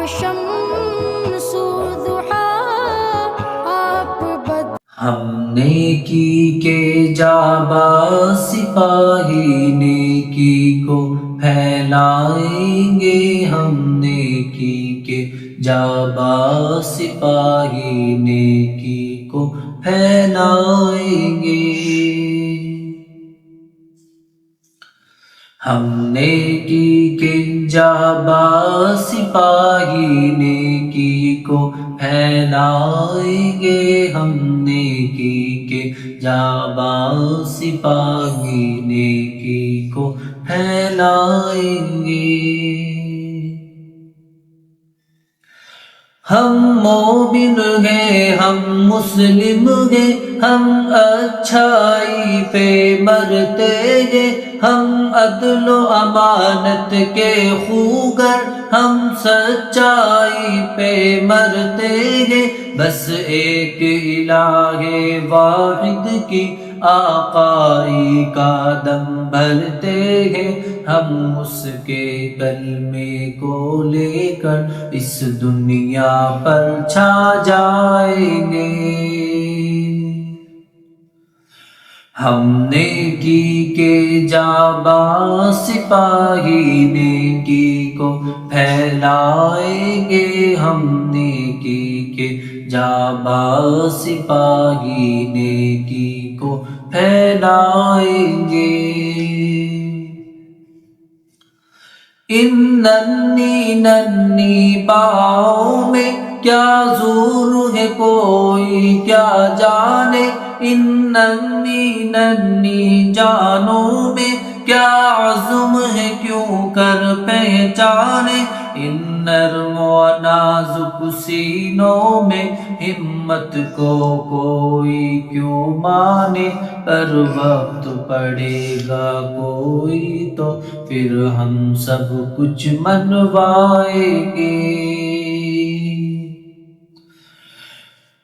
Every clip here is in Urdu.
شمس ضحا آپ ہم نیکی کے جانباز سپاہی نیکی کو پھیلائیں گے، ہم نیکی کے جانباز سپاہی نیکی کو پھیلائیں گے۔ ہم نیکی کے جانباز سپاہی نیکی کو پھیلائیں گے، ہم نیکی کے جانباز سپاہی نیکی کو پھیلائیں گے۔ ہم مومن ہیں، ہم مسلم ہیں، ہم اچھائی پہ مرتے ہیں، ہم عدل و امانت کے خوگر، ہم سچائی پہ مرتے ہیں، بس ایک الہ واحد کی آقائی کا دم بھرتے ہیں، ہم اس کے کلمے کو لے کر اس دنیا پر چھا جائیں گے۔ ہم نیکی کے جانباز سپاہی نیکی کو پھیلائیں گے، ہم نیکی کے جانباز سپاہی نیکی کو پھیلائیں گے۔ ان ننھی ننھی پاؤں میں کیا زور ہے کوئی کیا جانے، ان ننھی ننھی جانوں میں کیا عزم ہے کیوں کر پہچانے، ان نرم و نازک سینوں میں ہمت کو کوئی کیوں مانے، پر وقت پڑے گا کوئی تو پھر ہم سب کچھ منوائیں گے۔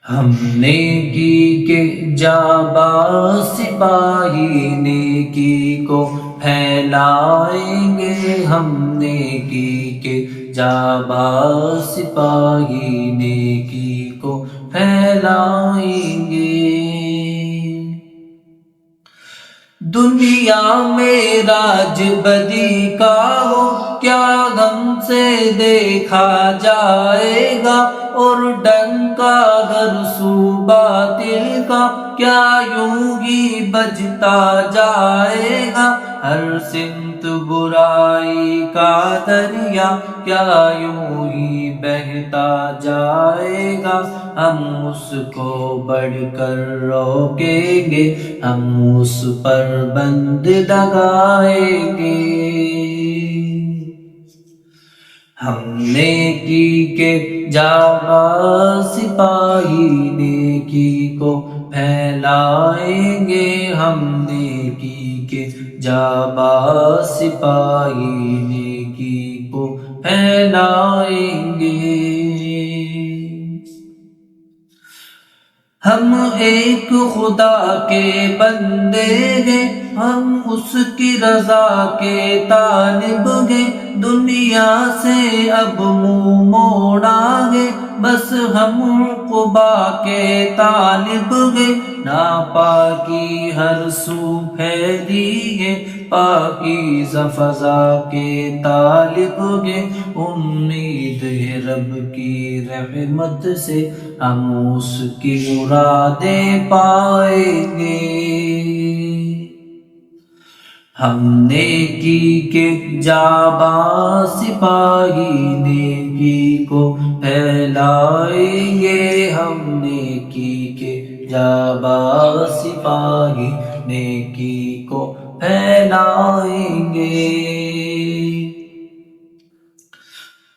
ہم نیکی کے جانباز سپاہی نیکی کو پھیلائیں گے، ہم نیکی کے جانباز سپاہی نیکی کو پھیلائیں گے۔ دنیا میں راج بدی کا ہو کیا غم سے دیکھا جائے گا، اور ڈنکا ہر سو باطل کا کیا یوں ہی بجتا جائے گا، ہر سمت برائی کا دریا کیا یوں ہی بہتا جائے گا، ہم اس کو بڑھ کر روکیں گے، ہم اس پر بند لگائیں گے۔ ہم نیکی کے جانباز سپاہی نیکی کو پھیلائیں گے، ہم نیکی کے جانباز سپاہی نیکی کو پھیلائیں گے۔ ہم ایک خدا کے بندے ہیں، ہم اس کی رضا کے طالب ہیں، دنیا سے اب منہ موڑا ہے، بس ہم عقبا کے طالب ہیں، ناپاکی ہر سو پھیلی ہے، پاکیزہ فضا کے طالب ہیں، امید ہے رب کی رحمت سے ہم اس کی مرادیں پائیں گے۔ ہم نیکی کے جانباز سپاہی نیکی کو پھیلائیں گے، ہم نیکی کے جانباز سپاہی نیکی کو پھیلائیں گے۔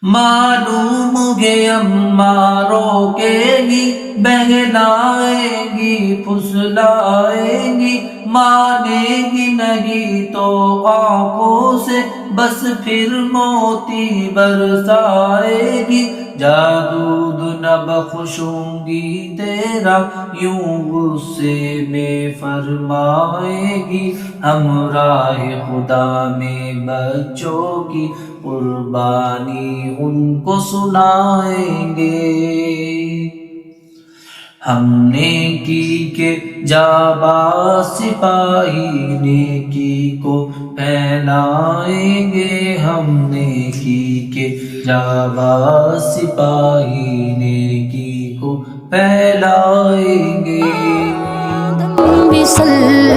معلوم ہے اماروں کے گی بہلائیں گی پھسلائیں گی، مانے گی نہیں تو آنکھوں سے بس پھر موتی برسائے گی، جادو نہ بخشوں گی تیرا یوں غصے میں فرمائے گی، ہم راہ خدا میں بچوں کی قربانی ان کو سنائیں گے ہم نیکی کے جاباز سپاہی نیکی کو پھیلائیں گے ہم نیکی کے جاباز سپاہی نیکی کو پھیلائیں گے بھی صلی